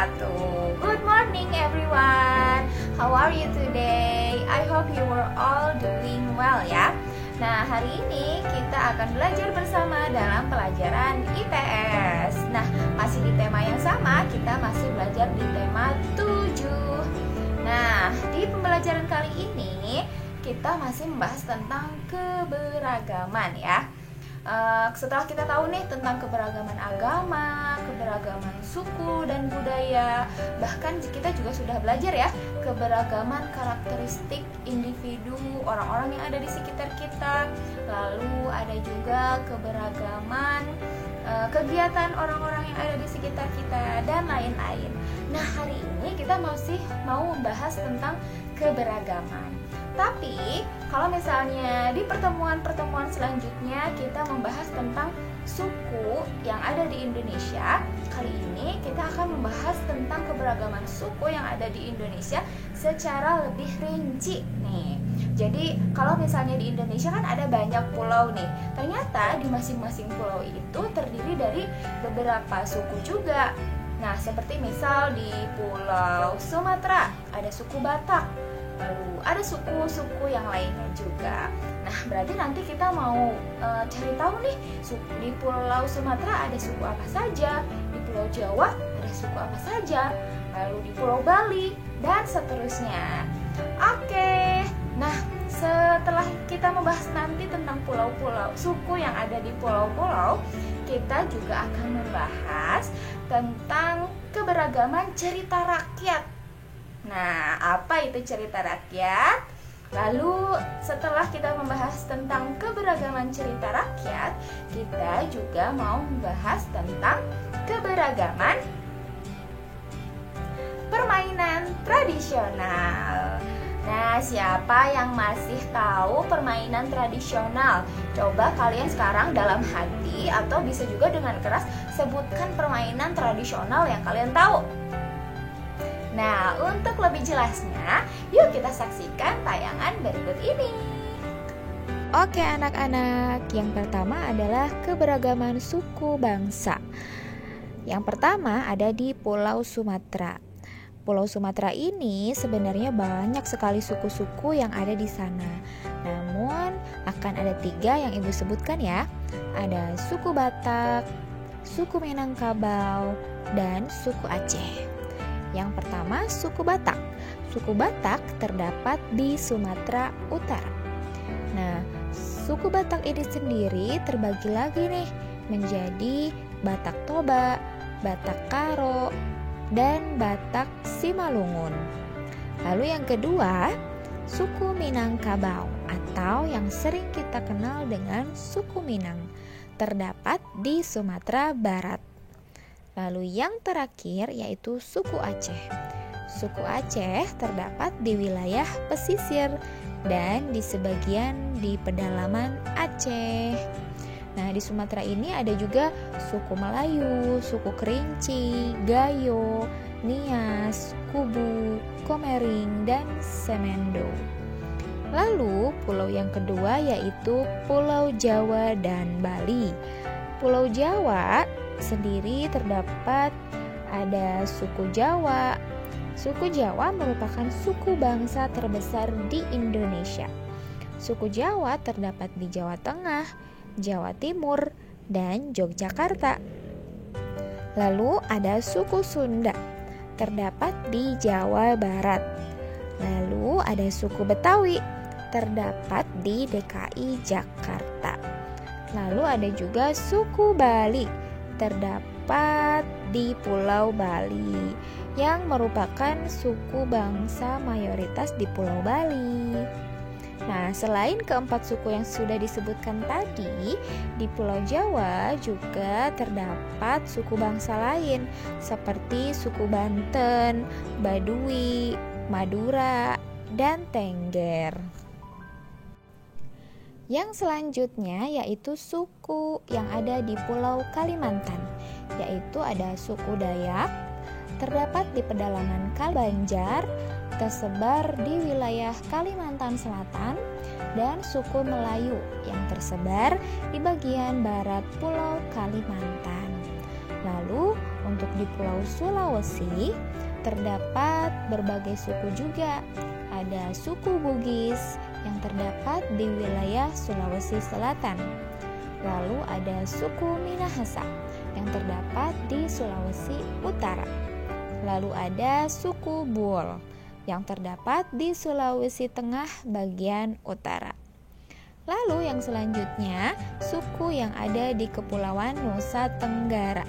wabarakatuh. Good morning everyone. How are you today? I hope you were all doing well ya. Nah, hari ini kita akan belajar bersama dalam pelajaran IPS. Nah, masih di tema yang sama, kita masih belajar di tema 7. Nah, di pembelajaran kali ini kita masih membahas tentang keberagaman ya. Setelah kita tahu nih tentang keberagaman agama, keberagaman suku dan budaya, bahkan kita juga sudah belajar ya keberagaman karakteristik individu orang-orang yang ada di sekitar kita. Lalu ada juga keberagaman kegiatan orang-orang yang ada di sekitar kita dan lain-lain. Nah, hari ini kita masih mau membahas tentang keberagaman. Tapi kalau misalnya di pertemuan-pertemuan selanjutnya kita membahas tentang suku yang ada di Indonesia, kali ini kita akan membahas tentang keberagaman suku yang ada di Indonesia secara lebih rinci nih. Jadi kalau misalnya di Indonesia kan ada banyak pulau nih, ternyata di masing-masing pulau itu terdiri dari beberapa suku juga. Nah, seperti misal di Pulau Sumatera ada suku Batak, lalu ada suku-suku yang lainnya juga. Nah, berarti nanti kita mau cari tahu nih, di Pulau Sumatera ada suku apa saja, di Pulau Jawa ada suku apa saja, lalu di Pulau Bali, dan seterusnya. Oke, nah setelah kita membahas nanti tentang pulau-pulau, suku yang ada di pulau-pulau, kita juga akan membahas tentang keberagaman cerita rakyat. Nah, apa itu cerita rakyat? Lalu setelah kita membahas tentang keberagaman cerita rakyat, kita juga mau membahas tentang keberagaman permainan tradisional. Nah, siapa yang masih tahu permainan tradisional? Coba kalian sekarang dalam hati atau bisa juga dengan keras sebutkan permainan tradisional yang kalian tahu. Nah, untuk lebih jelasnya, yuk kita saksikan tayangan berikut ini. Oke anak-anak, yang pertama adalah keberagaman suku bangsa. Yang pertama ada di Pulau Sumatera. Pulau Sumatera ini sebenarnya banyak sekali suku-suku yang ada di sana. Namun akan ada 3 yang ibu sebutkan ya. Ada suku Batak, suku Minangkabau, dan suku Aceh. Yang pertama suku Batak. Suku Batak terdapat di Sumatera Utara. Nah, suku Batak ini sendiri terbagi lagi nih menjadi Batak Toba, Batak Karo, dan Batak Simalungun. Lalu yang kedua, suku Minangkabau atau yang sering kita kenal dengan suku Minang, terdapat di Sumatera Barat. Lalu yang terakhir yaitu suku Aceh. Suku Aceh terdapat di wilayah pesisir dan di sebagian di pedalaman Aceh. Nah, di Sumatera ini ada juga suku Melayu, suku Kerinci, Gayo, Nias, Kubu, Komering, dan Semendo. Lalu pulau yang kedua yaitu Pulau Jawa dan Bali. Pulau Jawa sendiri terdapat ada suku Jawa. Suku Jawa merupakan suku bangsa terbesar di Indonesia. Suku Jawa terdapat di Jawa Tengah, Jawa Timur, dan Yogyakarta. Lalu ada suku Sunda, terdapat di Jawa Barat. Lalu ada suku Betawi, terdapat di DKI Jakarta. Lalu ada juga suku Bali, terdapat di Pulau Bali, yang merupakan suku bangsa mayoritas di Pulau Bali. Nah, selain keempat suku yang sudah disebutkan tadi, di Pulau Jawa juga terdapat suku bangsa lain seperti suku Banten, Baduy, Madura, dan Tengger. Yang selanjutnya yaitu suku yang ada di Pulau Kalimantan, yaitu ada suku Dayak, terdapat di pedalaman Kalbanjar, tersebar di wilayah Kalimantan Selatan, dan suku Melayu yang tersebar di bagian barat Pulau Kalimantan. Lalu untuk di Pulau Sulawesi terdapat berbagai suku juga. Ada suku Bugis yang terdapat di wilayah Sulawesi Selatan. Lalu ada suku Minahasa yang terdapat di Sulawesi Utara. Lalu ada suku Buol yang terdapat di Sulawesi Tengah bagian utara. Lalu yang selanjutnya, suku yang ada di Kepulauan Nusa Tenggara,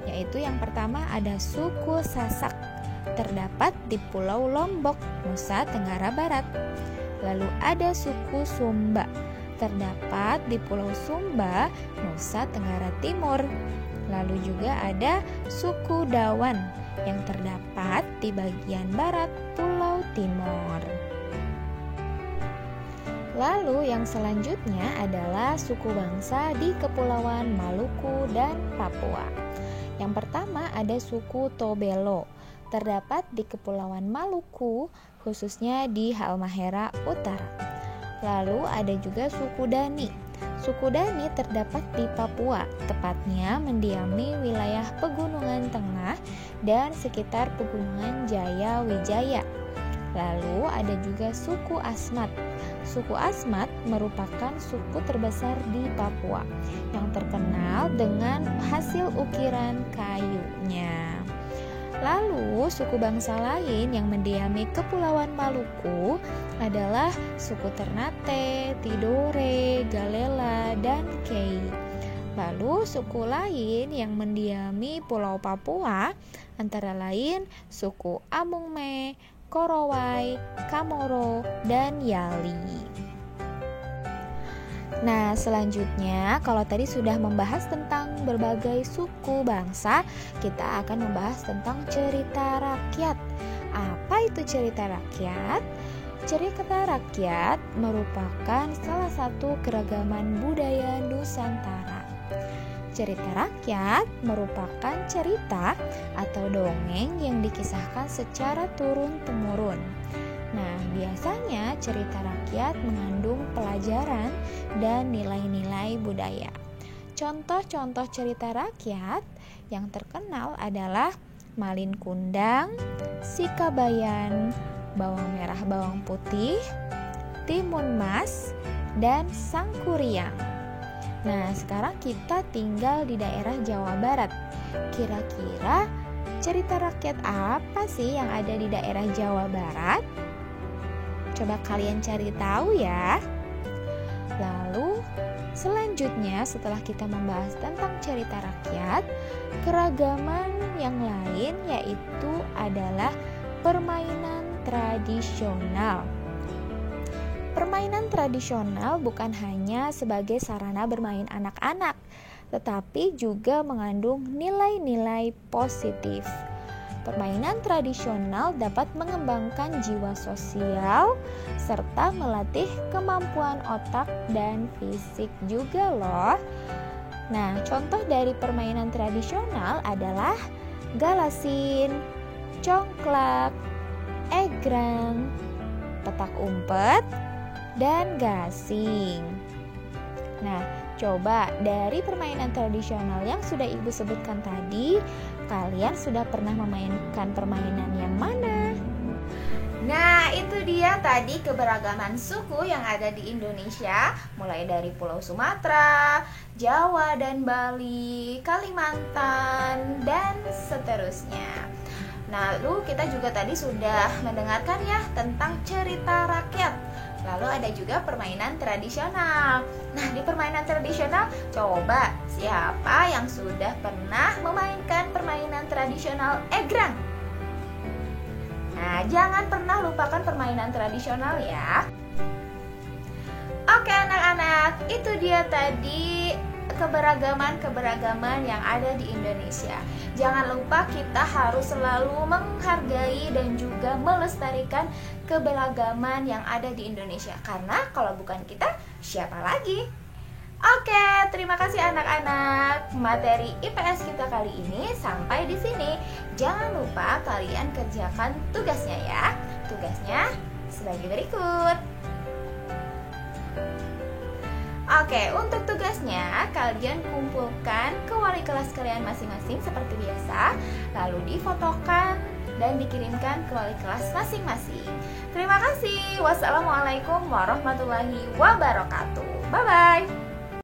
yaitu yang pertama ada suku Sasak, terdapat di Pulau Lombok, Nusa Tenggara Barat. Lalu ada suku Sumba, terdapat di Pulau Sumba, Nusa Tenggara Timur. Lalu juga ada suku Dawan yang terdapat di bagian barat Pulau Timor. Lalu yang selanjutnya adalah suku bangsa di Kepulauan Maluku dan Papua. Yang pertama ada suku Tobelo, terdapat di Kepulauan Maluku, khususnya di Halmahera Utara. Lalu ada juga suku Dani. Suku Dani terdapat di Papua, tepatnya mendiami wilayah Pegunungan Tengah dan sekitar Pegunungan Jaya Wijaya. Lalu ada juga suku Asmat. Suku Asmat merupakan suku terbesar di Papua yang terkenal dengan hasil ukiran kayunya. Lalu suku bangsa lain yang mendiami Kepulauan Maluku adalah suku Ternate, Tidore, Galela, dan Kei. Lalu suku lain yang mendiami Pulau Papua antara lain suku Amungme, Korowai, Kamoro, dan Yali. Nah, selanjutnya kalau tadi sudah membahas tentang berbagai suku bangsa, kita akan membahas tentang cerita rakyat. Apa itu cerita rakyat? Cerita rakyat merupakan salah satu keragaman budaya Nusantara. Cerita rakyat merupakan cerita atau dongeng yang dikisahkan secara turun-temurun. Nah, biasanya cerita rakyat mengandung pelajaran dan nilai-nilai budaya. Contoh-contoh cerita rakyat yang terkenal adalah Malin Kundang, Sikabayan, Bawang Merah Bawang Putih, Timun Mas, dan Sangkuriang. Nah, sekarang kita tinggal di daerah Jawa Barat. Kira-kira cerita rakyat apa sih yang ada di daerah Jawa Barat? Coba kalian cari tahu ya. Lalu, selanjutnya setelah kita membahas tentang cerita rakyat, keragaman yang lain yaitu adalah permainan tradisional. Permainan tradisional bukan hanya sebagai sarana bermain anak-anak, tetapi juga mengandung nilai-nilai positif. Permainan tradisional dapat mengembangkan jiwa sosial serta melatih kemampuan otak dan fisik juga loh. Nah, contoh dari permainan tradisional adalah galasin, congklak, egrang, petak umpet, dan gasing. Nah, coba dari permainan tradisional yang sudah Ibu sebutkan tadi, kalian sudah pernah memainkan permainan yang mana? Nah, itu dia tadi keberagaman suku yang ada di Indonesia, mulai dari Pulau Sumatera, Jawa dan Bali, Kalimantan, dan seterusnya. Nah, lalu kita juga tadi sudah mendengarkan ya tentang cerita rakyat. Lalu ada juga permainan tradisional. Nah, di permainan tradisional, coba siapa yang sudah pernah memainkan permainan tradisional egrang? Nah, jangan pernah lupakan permainan tradisional ya. Oke anak-anak, itu dia tadi keberagaman yang ada di Indonesia. Jangan lupa kita harus selalu menghargai dan juga melestarikan keberagaman yang ada di Indonesia. Karena kalau bukan kita, siapa lagi? Oke, terima kasih anak-anak. Materi IPS kita kali ini sampai di sini. Jangan lupa kalian kerjakan tugasnya ya. Tugasnya sebagai berikut. Oke, untuk tugasnya kalian kumpulkan ke wali kelas kalian masing-masing seperti biasa, lalu difotokan dan dikirimkan ke wali kelas masing-masing. Terima kasih. Wassalamualaikum warahmatullahi wabarakatuh. Bye-bye.